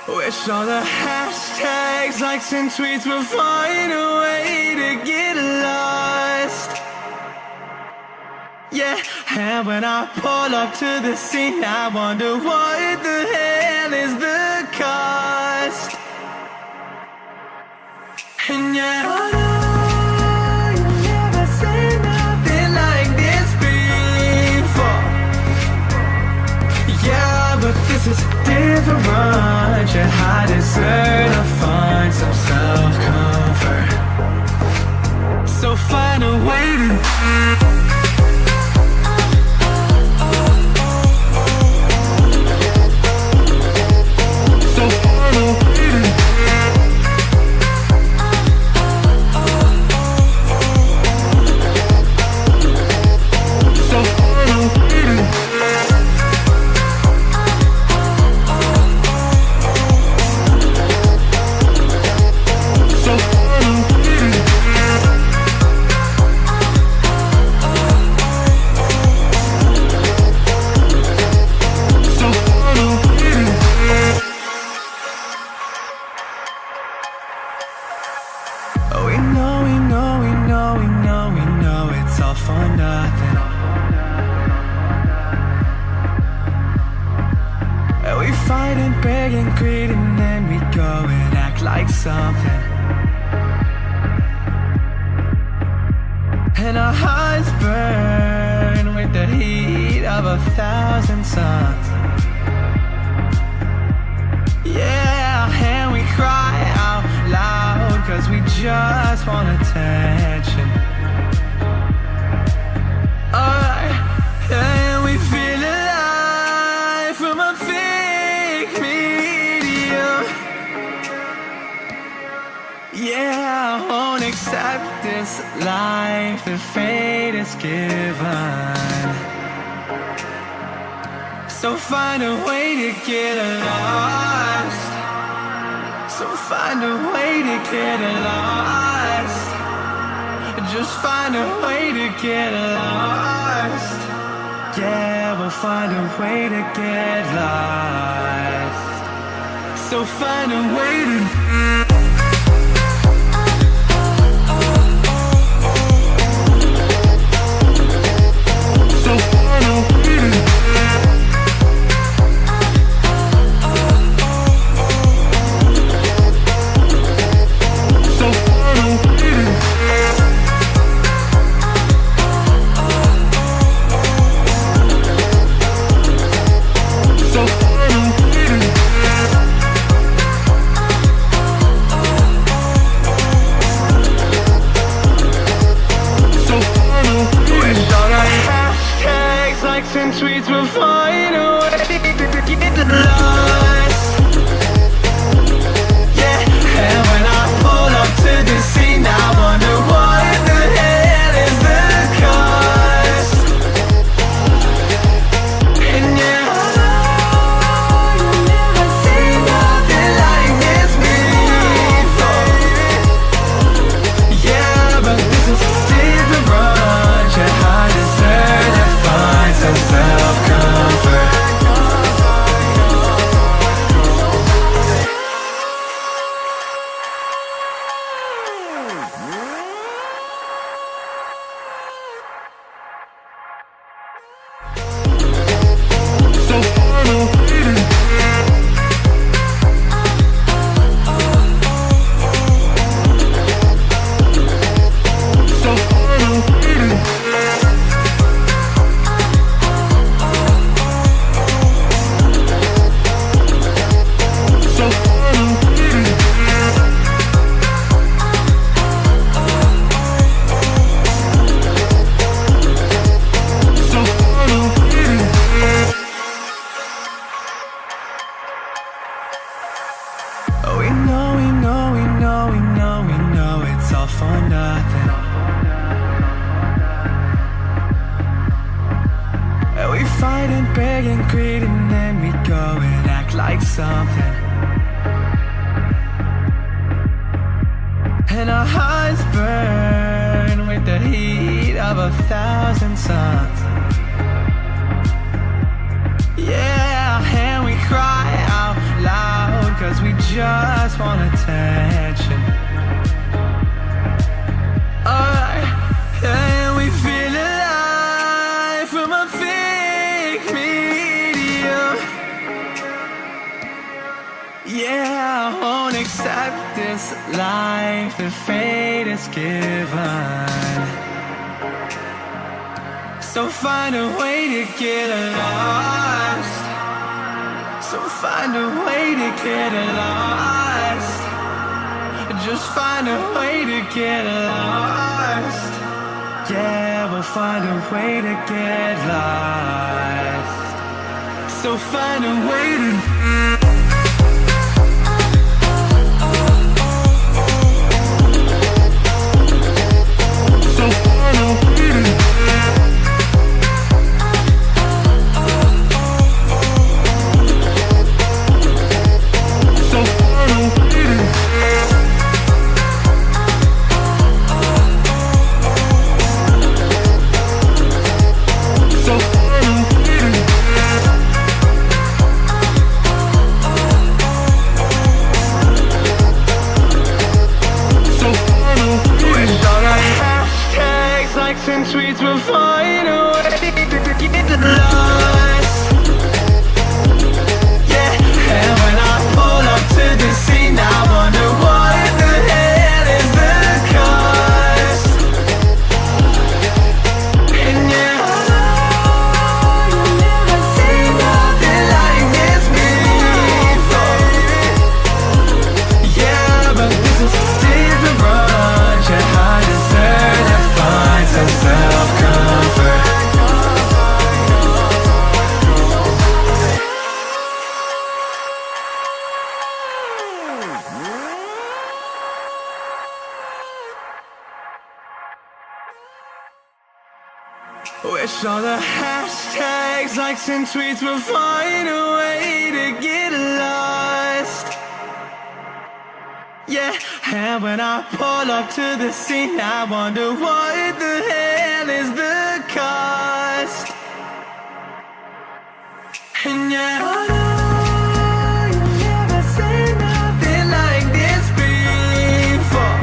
Wish all the hashtags, likes and tweets would find a way to get lost. Yeah, and when I pull up to the scene, I wonder what the hell is the cost. And yet I know you've never seen nothing like this before. Yeah, but this is different. Yeah, I deserve to find some self-comfort. So find a way to for nothing. And we fight and beg and greed, and then we go and act like something. And our hearts burn with the heat of 1,000 suns. Yeah, and we cry out loud, 'cause we just want attention. And we feel alive from a fake medium. Yeah, I won't accept this life that fate is given. So find a way to get lost. So find a way to get lost. Just find a way to get lost. Yeah, we'll find a way to get lost. So find a way to and tweets will find a way to get lost. Yeah, and when I pull up to the scene, I wonder what the hell is the cost. And yeah, I know you've never seen nothing like this before. Yeah, but this is different. Yeah, I deserve to find some self-comfort. We know it's all for nothing. And we fight and beg and greed, and then we go and act like something. And our hearts burn with the heat of 1,000 suns. Yeah, and we cry out loud, 'cause just want attention. Alright, and we feel alive from a fake medium. Yeah, I won't accept this life that fate is given. So find a way to get lost. So find a way to get lost. Just find a way to get lost. Yeah, we'll find a way to get lost. So find a way to and tweets will find a way to get lost. Yeah, and when I pull up to the scene, I wonder what the hell is the cost. And yeah, you've never seen nothing like this before. Yeah, but this is different, yeah, I deserve to find some self-comfort. Wish all the hashtags, likes and tweets will find a way to get lost. Yeah, and when I pull up to the scene, I wonder what the hell is the cost. And yeah, oh no, you've never seen nothing like this before.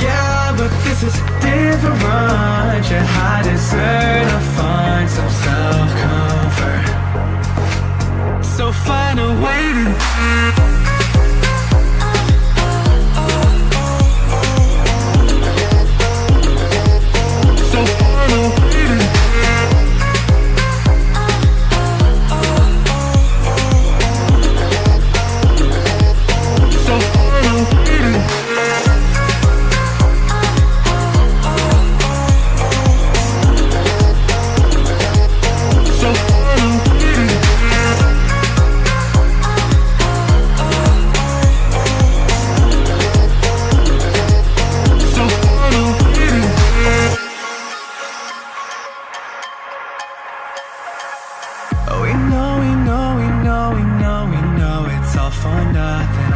Yeah, but this is different. Yeah, I deserve to find some self-comfort. So find a way to it's all for nothing.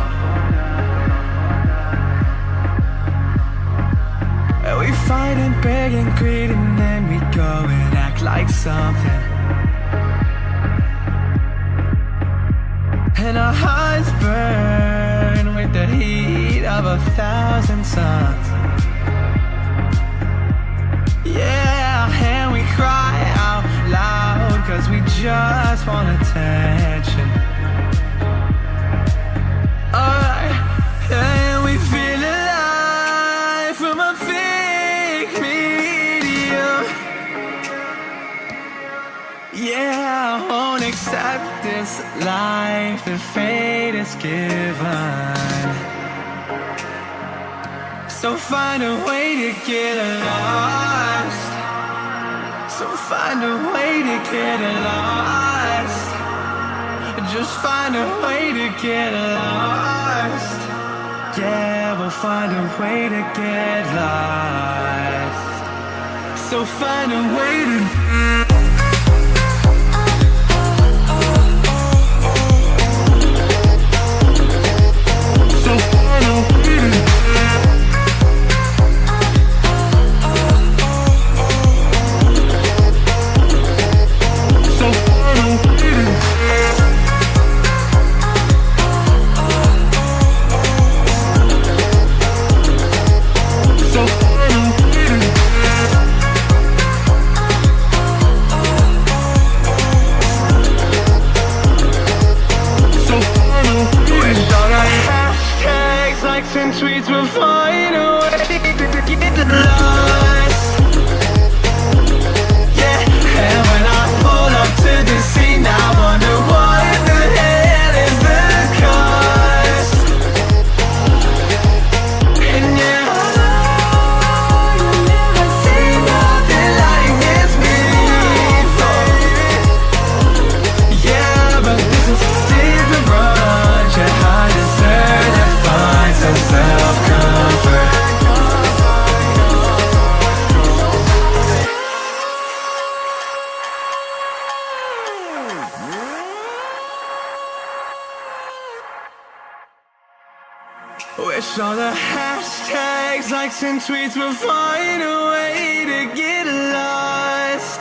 We fight and beg and greed, and then we go and act like something. And our hearts burn with the heat of 1,000 suns. Yeah, and we cry out loud, 'cause we just want attention. Alright, and we feel alive from a fake medium. Yeah, I won't accept this life that fate is given. So find a way to get lost. So find a way to get lost. Just find a way to get lost. Yeah, we'll find a way to get lost. So find a way to sweets, we'll find a way to get lost. Yeah, and when I pull up to the scene, I wonder what the hell is the cost. And yeah, I know you never seen nothing like this before. Yeah, but this is different, run. Yeah, I deserve to find some self-comfort. Wish all the hashtags, likes and tweets will find a way to get lost.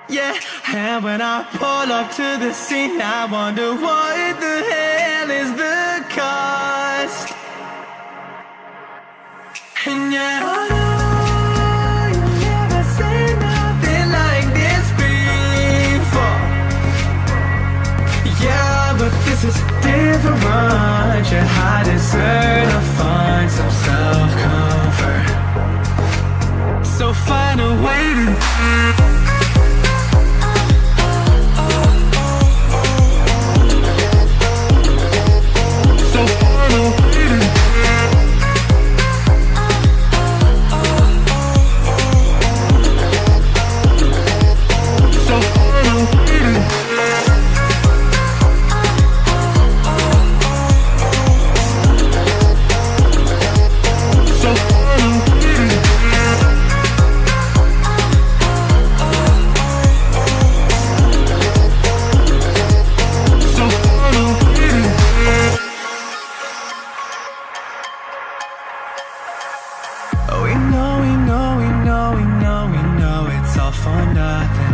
Yeah, and when I pull up to the scene, I wonder what the hell is the cost. And yeah, I know you never seen nothing like this before. Yeah, but this is different. Yeah, I deserve to find some self-comfort. So find a way to it's all for nothing.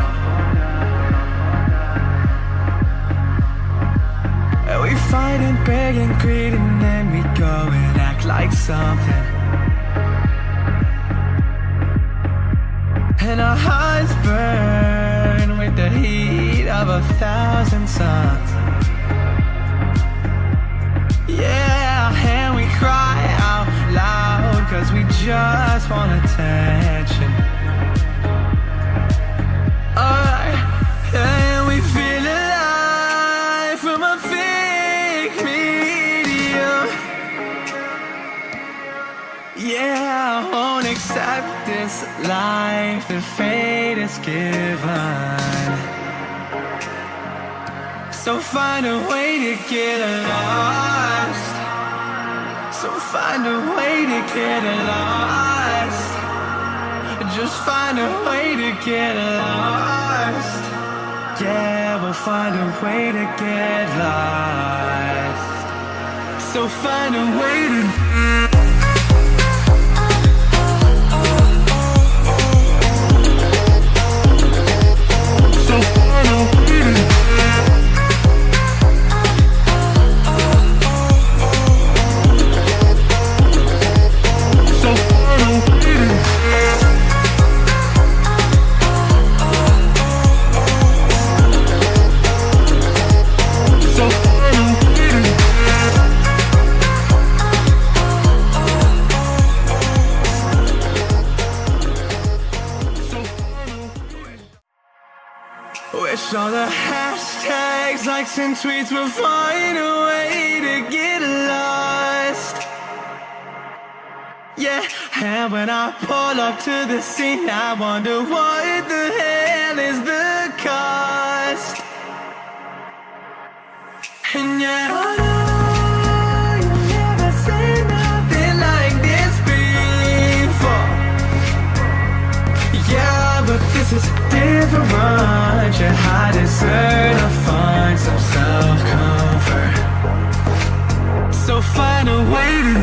And we fight and beg and greed, and then we go and act like something. And our hearts burn with the heat of 1,000 suns. Yeah, and we cry out loud, 'cause we just want attention. And we feel alive from a fake medium. Yeah, I won't accept this life that fate has given. So find a way to get lost. So find a way to get lost. Just find a way to get lost. Yeah, we'll find a way to get lost. So find a way to wish all the hashtags, likes and tweets will find a way to get lost. Yeah, and when I pull up to the scene, I wonder what the hell is the cost. And yeah, I know you never seen nothing like this before. Yeah, but this is different. Yeah, I deserve to find some self-comfort. So find a way to